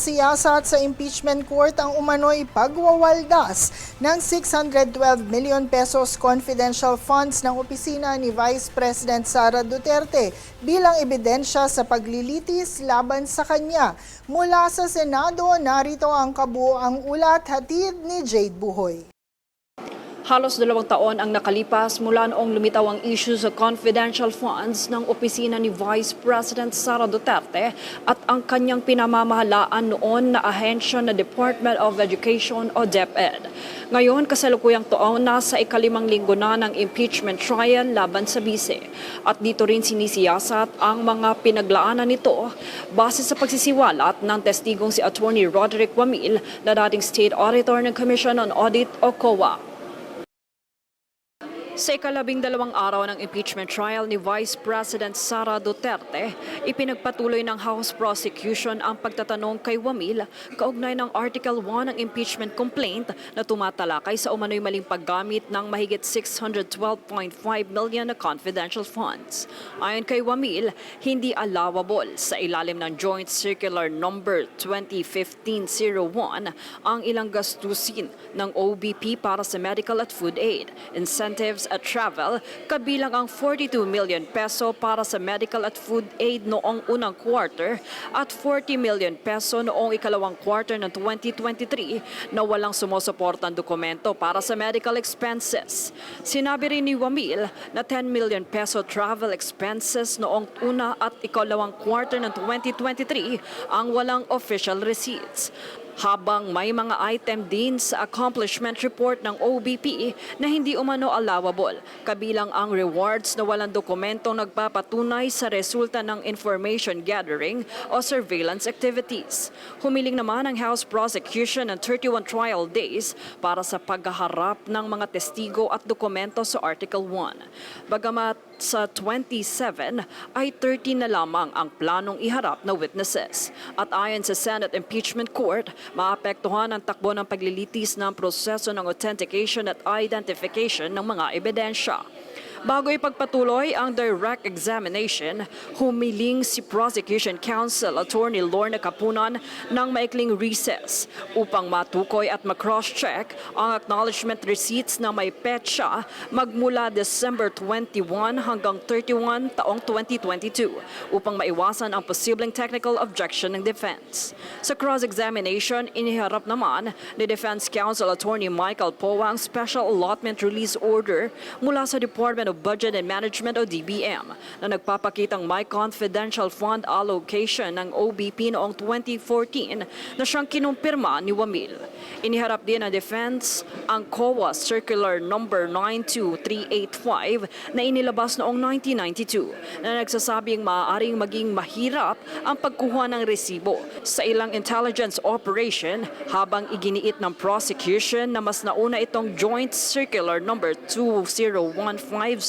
Sinisiyasat sa impeachment court ang umano'y pagwawaldas ng 612 million pesos confidential funds ng opisina ni Vice President Sara Duterte bilang ebidensya sa paglilitis laban sa kanya. Mula sa Senado, narito ang kabuuang ulat, hatid ni Jade Buhoy. Halos 2 taon ang nakalipas mula noong lumitaw ang issue sa confidential funds ng opisina ni Vice President Sara Duterte at ang kanyang pinamamahalaan noon na ahensya na Department of Education o DepEd. Ngayon, kasalukuyang taon na sa ika-5 linggo na ng impeachment trial laban sa bise. At dito rin sinisiyasat ang mga pinaglaanan nito base sa pagsisiwalat ng testigong si Attorney Roderick Wamil na dating State Auditor ng Commission on Audit o COA. Sa ika-12 araw ng impeachment trial ni Vice President Sara Duterte, ipinagpatuloy ng House Prosecution ang pagtatanong kay Wamil kaugnay ng Article 1 ng impeachment complaint na tumatalakay sa umano'y maling paggamit ng mahigit 612.5 million na confidential funds. Ayon kay Wamil, hindi allowable sa ilalim ng Joint Circular Number 2015-01 ang ilang gastusin ng OBP para sa medical at food aid, incentives at travel, kabilang ang 42 million peso para sa medical at food aid noong unang quarter at 40 million peso noong ikalawang quarter ng 2023 na walang sumusuportang dokumento para sa medical expenses. Sinabi rin ni Wamil na 10 million peso travel expenses noong una at ikalawang quarter ng 2023 ang walang official receipts. Habang may mga item din sa accomplishment report ng OBP na hindi umano allowable, kabilang ang rewards na walang dokumentong nagpapatunay sa resulta ng information gathering o surveillance activities. Humiling naman ang House Prosecution ng 31 trial days para sa paghaharap ng mga testigo at dokumento sa Article 1. Bagamat sa 27 ay 13 na lamang ang planong iharap na witnesses. At ayon sa Senate Impeachment Court, maapektuhan ang takbo ng paglilitis ng proseso ng authentication at identification ng mga ebidensya. Bago ipagpatuloy ang direct examination, humiling si Prosecution Counsel Attorney Lorna Capunan ng maikling recess upang matukoy at ma-cross-check ang acknowledgement receipts na may petsa magmula December 21 hanggang 31 taong 2022 upang maiwasan ang posibleng technical objection ng defense. Sa cross-examination, iniharap naman ni Defense Counsel Attorney Michael Poa ang Special Allotment Release Order mula sa Department of Budget and Management o DBM na nagpapakitang may confidential fund allocation ng OBP noong 2014 na siyang kinumpirma ni Wamil. Iniharap din ng defense ang COA Circular Number 92385 na inilabas noong 1992 na nagsasabing maaaring maging mahirap ang pagkuha ng resibo sa ilang intelligence operation habang iginiit ng prosecution na mas nauna itong Joint Circular Number 201501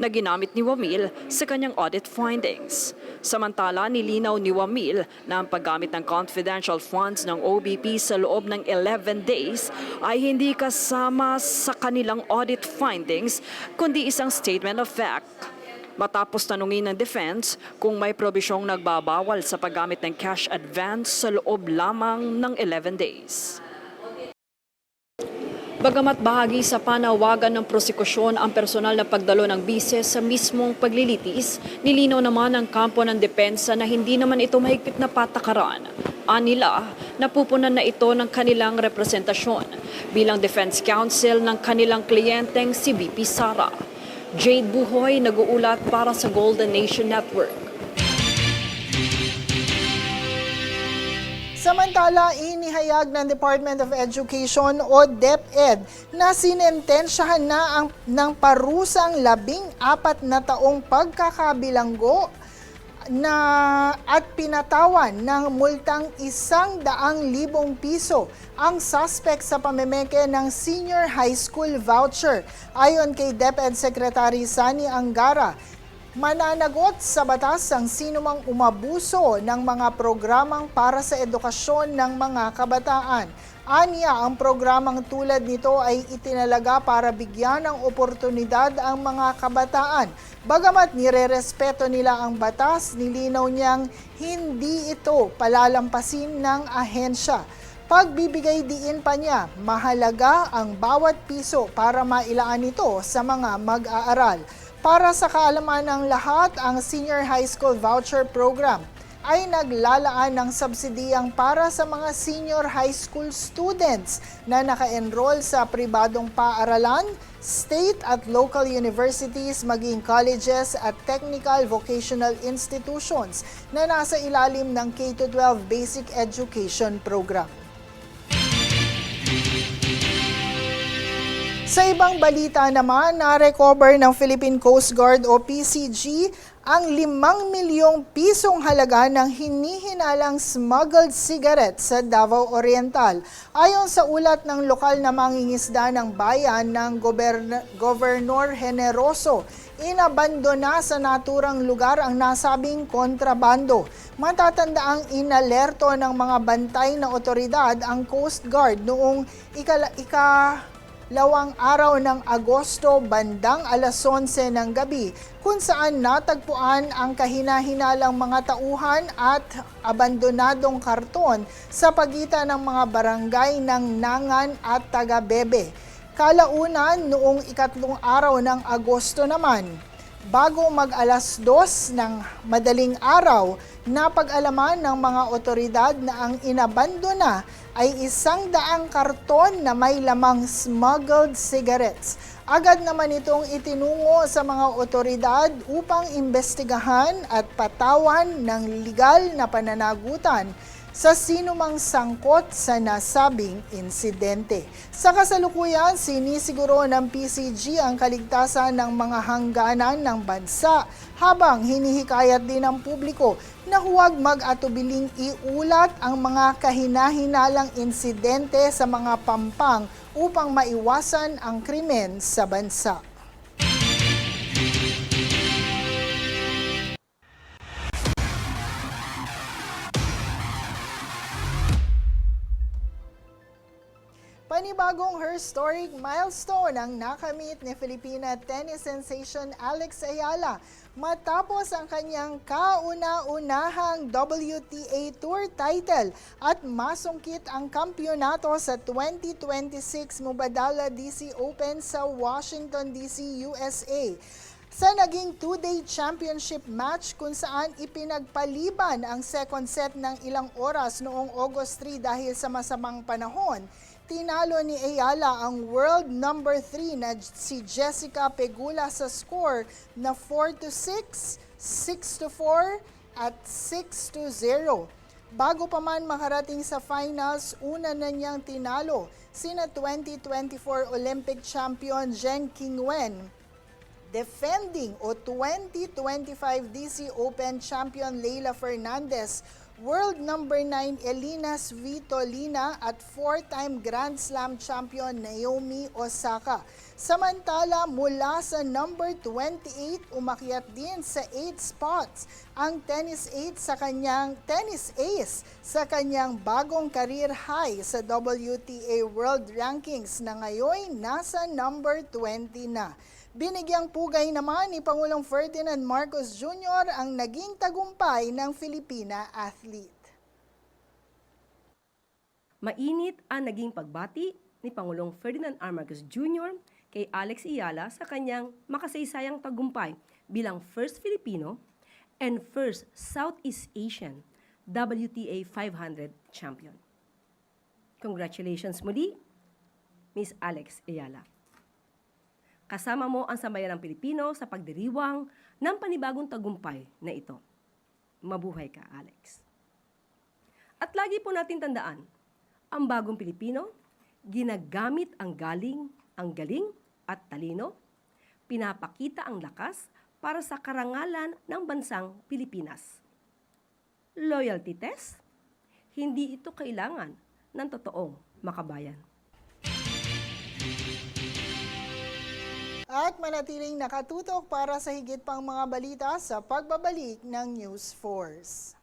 na ginamit ni Wamil sa kanyang audit findings. Samantala, nilinaw ni Wamil na ang paggamit ng confidential funds ng OBP sa loob ng 11 days ay hindi kasama sa kanilang audit findings kundi isang statement of fact. Matapos tanungin ng defense kung may probisyong nagbabawal sa paggamit ng cash advance sa loob lamang ng 11 days. Bagamat bahagi sa panawagan ng prosekusyon ang personal na pagdalo ng bise sa mismong paglilitis, nilinaw naman ang kampo ng depensa na hindi naman ito mahigpit na patakaran. Anila, napupunan na ito ng kanilang representasyon bilang defense counsel ng kanilang kliyenteng si VP Sara. Jade Buhoy, nag-uulat para sa Golden Nation Network. Samantala, inihayag ng Department of Education o DepEd na sinentensyahan na ng parusang 14 na taong pagkakabilanggo at pinatawan ng multang 100,000 piso ang suspect sa pamemeke ng senior high school voucher. Ayon kay DepEd Secretary Sani Angara, Mananagot sa batas ang sinumang umabuso ng mga programang para sa edukasyon ng mga kabataan. Aniya, ang programang tulad nito ay itinalaga para bigyan ng oportunidad ang mga kabataan. Bagamat nirerespeto nila ang batas, nilinaw niyang hindi ito palalampasin ng ahensya. Pagbibigay diin pa niya, mahalaga ang bawat piso para mailaan ito sa mga mag-aaral. Para sa kaalaman ng lahat, ang Senior High School Voucher Program ay naglalaan ng subsidiyang para sa mga senior high school students na naka-enroll sa pribadong paaralan, state at local universities, maging colleges at technical vocational institutions na nasa ilalim ng K-12 Basic Education Program. Sa ibang balita naman, na-recover ng Philippine Coast Guard o PCG ang 5 milyong pisong halaga ng hinihinalang smuggled cigarettes sa Davao Oriental. Ayon sa ulat ng lokal na mangingisda ng bayan ng Gobernador Generoso, inabandona sa naturang lugar ang nasabing kontrabando. Matatanda ang inalerto ng mga bantay na otoridad ang Coast Guard noong ikalawang araw ng Agosto bandang alas 11 ng gabi kung saan natagpuan ang kahina-hinalang mga tauhan at abandonadong karton sa pagitan ng mga barangay ng Nangan at Tagabebe. Kalaunan noong ikatlong araw ng Agosto naman, bago mag-alas 2 ng madaling araw, napag-alaman ng mga otoridad na ang inabandona ay 100 karton na may lamang smuggled cigarettes. Agad naman itong itinungo sa mga otoridad upang imbestigahan at patawan ng legal na pananagutan sa sinumang sangkot sa nasabing insidente. Sa kasalukuyan, sinisiguro ng PCG ang kaligtasan ng mga hangganan ng bansa habang hinihikayat din ng publiko na huwag mag-atubiling iulat ang mga kahina-hinalang insidente sa mga pampang upang maiwasan ang krimen sa bansa. Panibagong historic milestone ang nakamit ni Filipina tennis sensation Alex Ayala matapos ang kanyang kauna-unahang WTA Tour title at masungkit ang kampyonato sa 2026 Mubadala DC Open sa Washington DC, USA. Sa naging two-day championship match kung saan ipinagpaliban ang second set ng ilang oras noong August 3 dahil sa masamang panahon, tinalo ni Ayala ang world number 3 na si Jessica Pegula sa score na 4-6, 6-4 at 6-0. Bago pa man makarating sa finals, una na niyang tinalo sina 2024 Olympic champion Zheng Qingwen, defending o 2025 DC Open champion Leylah Fernandez, world number 9 Elina Svitolina at 4-time Grand Slam champion Naomi Osaka. Samantala, mula sa number 28, umakyat din sa 8 spots ang tennis ace sa kanyang bagong career high sa WTA World Rankings na ngayon nasa number 20 na. Binigyang pugay naman ni Pangulong Ferdinand Marcos Jr. ang naging tagumpay ng Filipina athlete. Mainit ang naging pagbati ni Pangulong Ferdinand R. Marcos Jr. kay Alex Ayala sa kanyang makasaysayang tagumpay bilang first Filipino and first Southeast Asian WTA 500 champion. Congratulations muli, Miss Alex Ayala. Kasama mo ang sambayanang Pilipino sa pagdiriwang ng panibagong tagumpay na ito. Mabuhay ka, Alex. At lagi po natin tandaan, ang bagong Pilipino, ginagamit ang galing at talino, pinapakita ang lakas para sa karangalan ng bansang Pilipinas. Loyalty test? Hindi ito kailangan ng totoong makabayan. At manatiling nakatutok para sa higit pang mga balita sa pagbabalik ng News Force.